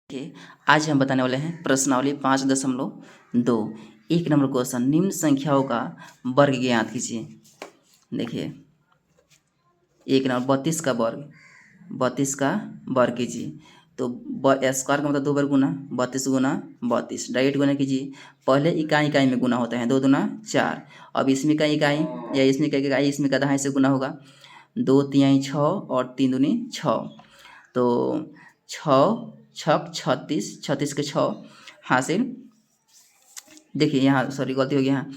देखिए, आज हम बताने वाले हैं प्रश्नावली 5.2। एक नंबर क्वेश्चन, निम्न संख्याओं का वर्ग ज्ञात कीजिए। देखिए, एक नंबर 32 का वर्ग, 32 का वर्ग कीजिए। तो स्क्वायर का मतलब 2 बार गुना, 32 गुना 32 डायरेक्ट गुना कीजिए। पहले इकाई इकाई में गुना होता है, 2 दूना 4। अब इसमें का इकाई या इसमें का इकाई, इसमें का दहाई से गुना होगा। 2 तिहाई 6 और 3 दूनी 6, तो 6 छक 36, 36 के 6 हासिल। देखिए यहाँ सॉरी गलती हो गई, यहाँ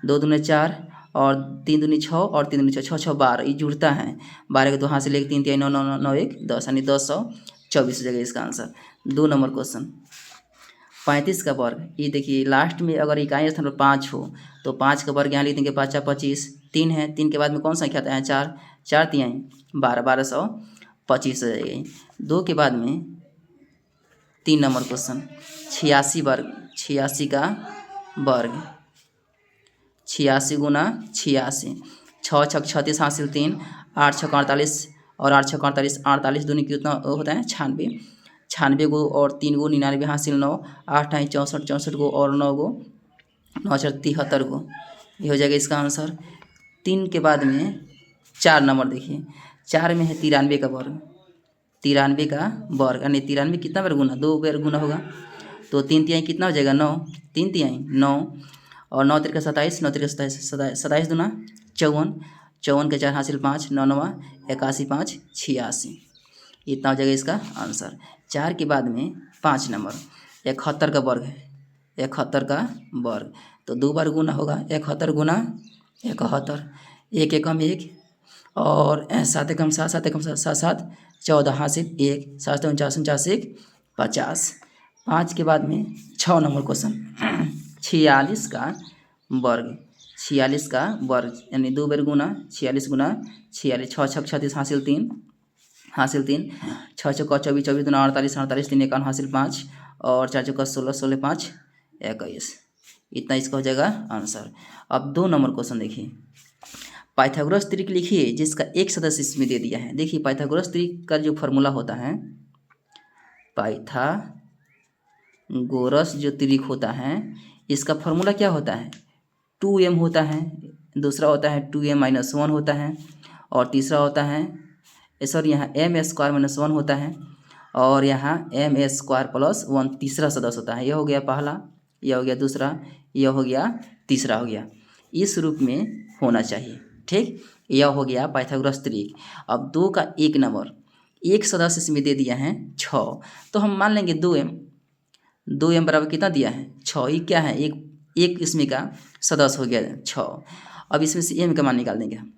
2 दूनी 4 और 3 दूनी 6 और 3 दूनी 6, 6 6 12, ये जुड़ता है। 12 के 2 हासिल 1 3 3 9 9 9 9 1 10, यानी 1024 हो जाएगा इसका आंसर। 2 नंबर क्वेश्चन, 35 का वर्ग। ये देखिए लास्ट में अगर इकाई स्थान पर 5 हो तो 5 का वर्ग यहाँ लिख देंगे, 5 25, 3 है, 3 के बाद में कौन संख्या आता है 4, 4 तिहाई 12, 1225 हो जाएगी। 2 के बाद में 3 नंबर क्वेश्चन, 86 वर्ग, 86 का वर्ग, 86 गुना 86, 6 छक 36 हासिल 3, 8 छक 48 और 8 छक 48, 48 दूनी कितना होता है 96, 96 गो और 3 गो 99 हासिल 9, 8 है 64, 64 गो और 9 गो 9 4 73 गो, ये हो जाएगा इसका आंसर। 3 के बाद में 4 नंबर देखिए, 4 में है 93 का वर्ग, 93 का वर्ग, यानी 93 कितना बार गुना, 2 बार गुना होगा। तो 3 तिहाई कितना हो जाएगा 9, 3 तिहाई 9 और 9 तिरका 27, 9 तिरका 27, 27 दूना 54, 54 के 4 हासिल 5, 9 9 81, 5 86, इतना हो जाएगा इसका आंसर। 4 के बाद में 5 नंबर, 71 का वर्ग है, 71 का वर्ग, तो 2 बार गुना होगा, 71 गुना 71, 1 एकम 1 और 7 एकम 7, 7 एकम 7 7 14 हासिल 1, 7 49 49 1 50। 5 के बाद में 6 नंबर क्वेश्चन, 46 का वर्ग, 46 का वर्ग यानी 2 बार गुना, 46 गुना 46, 6 छक 36 हासिल 3, हासिल 3, 6 चौका 24, 24 दूना 48, 48 3 51 हासिल 5 और 4 चौका 16, 16 5 21, इतना इसका हो जाएगा आंसर। अब 2 नंबर क्वेश्चन देखिए, पाइथागोरस त्रिक लिखिए जिसका एक सदस्य इसमें दे दिया है। देखिए पाइथागोरस त्रिक का जो फॉर्मूला होता है, पाइथागोरस जो त्रिक होता है इसका फॉर्मूला क्या होता है, 2m होता है, दूसरा होता है 2m - 1 होता है और तीसरा होता है सॉरी यहाँ m² - 1 होता है और यहाँ m² + 1 तीसरा सदस्य होता है। यह हो गया पहला, यह हो गया दूसरा, यह हो गया तीसरा, हो गया इस रूप में होना चाहिए। ठीक, यह हो गया पाइथागोरस त्रिक। अब 2 का 1 नंबर, एक सदस्य इसमें दे दिया है 6, तो हम मान लेंगे 2m, 2m बराबर कितना दिया है 6, ये क्या है एक इसमें का सदस्य हो गया 6। अब इसमें से m का मान निकाल देंगे हम,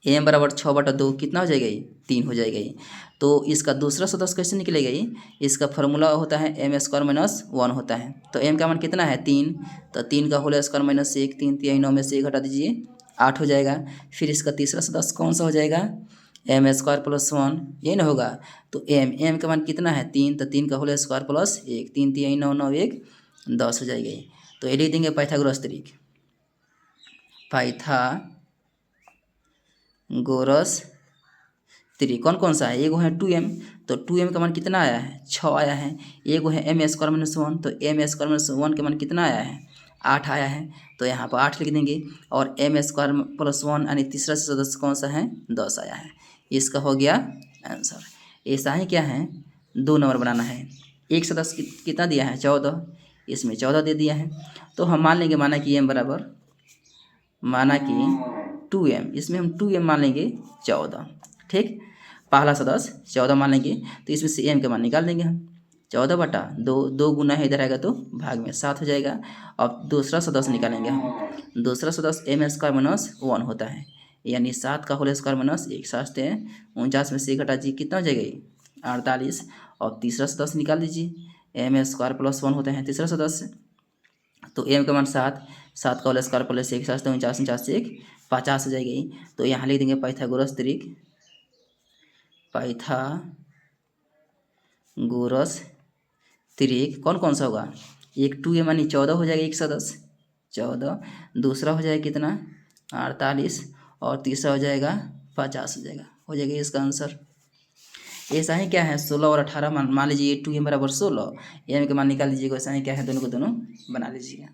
m बराबर 6/2 कितना हो जाएगा, ये 3 हो जाएगा ये। तो इसका दूसरा सदस्य कैसे निकलेगा, ये इसका फॉर्मूला होता है m² - 1 होता है। तो m का मान कितना है 3, तो 3 का होल स्क्वायर माइनस 1, 3 3 9 में से 1 हटा दीजिए 8 हो जाएगा। फिर इसका तीसरा सदस्य कौन सा हो जाएगा, m² + 1, यही ना होगा। तो m का मान कितना है 3, तो 3 का होल स्क्वायर प्लस 1, 3 3 9 9 1 10 हो जाएगा ये। तो ये लिख देंगे पाइथागोरस त्रिक, पाइथागोरस त्रिक कौन कौन सा है, एगो है 2m, तो 2m का मान कितना आया है 6 आया है। एगो है m² - 1, तो m² - 1 का मान कितना आया है 8 आया है, तो यहाँ पर 8 लिख देंगे। और m² + 1 यानी तीसरा सदस्य कौन सा है 10 आया है, इसका हो गया आंसर। ऐसा ही क्या है 2 नंबर बनाना है, एक सदस्य कितना दिया है 14, इसमें 14 दे दिया है, तो हम मान लेंगे माना कि m बराबर, माना कि 2m, इसमें हम 2m मान लेंगे 14। ठीक, पहला सदस्य 14 मान लेंगे, तो इसमें से m का मान निकाल देंगे हम, 14/2, 2 गुना है इधर आएगा तो भाग में 7 हो जाएगा। अब दूसरा सदस्य निकालेंगे हम, दूसरा सदस्य m² - 1 होता है, यानी 7 का होल स्क्वायर माइनस 1, 7 है 49 में से 1 हटा दीजिए कितना हो जाएगा ये 48। और तीसरा सदस्य निकाल दीजिए, m² + 1 होता है तीसरा सदस्य, तो m का मान 7, 7 का होल स्क्वायर प्लस 1, 7 49 49 1 50 हो जाएगी। तो यहाँ लिख देंगे पाइथागोरस त्रिक, पाइथागोरस त्रिक कौन कौन सा होगा, एक 2m यानी 14 हो जाएगा एक सदस्य 14, दूसरा हो जाएगा कितना 48 और तीसरा हो जाएगा 50 हो जाएगा इसका आंसर। ऐसा ही क्या है 16 और 18 मान लीजिए 2m बराबर 16, m का मान निकाल लीजिएगा। ऐसा ही क्या है दोनों को दोनों बना लीजिएगा।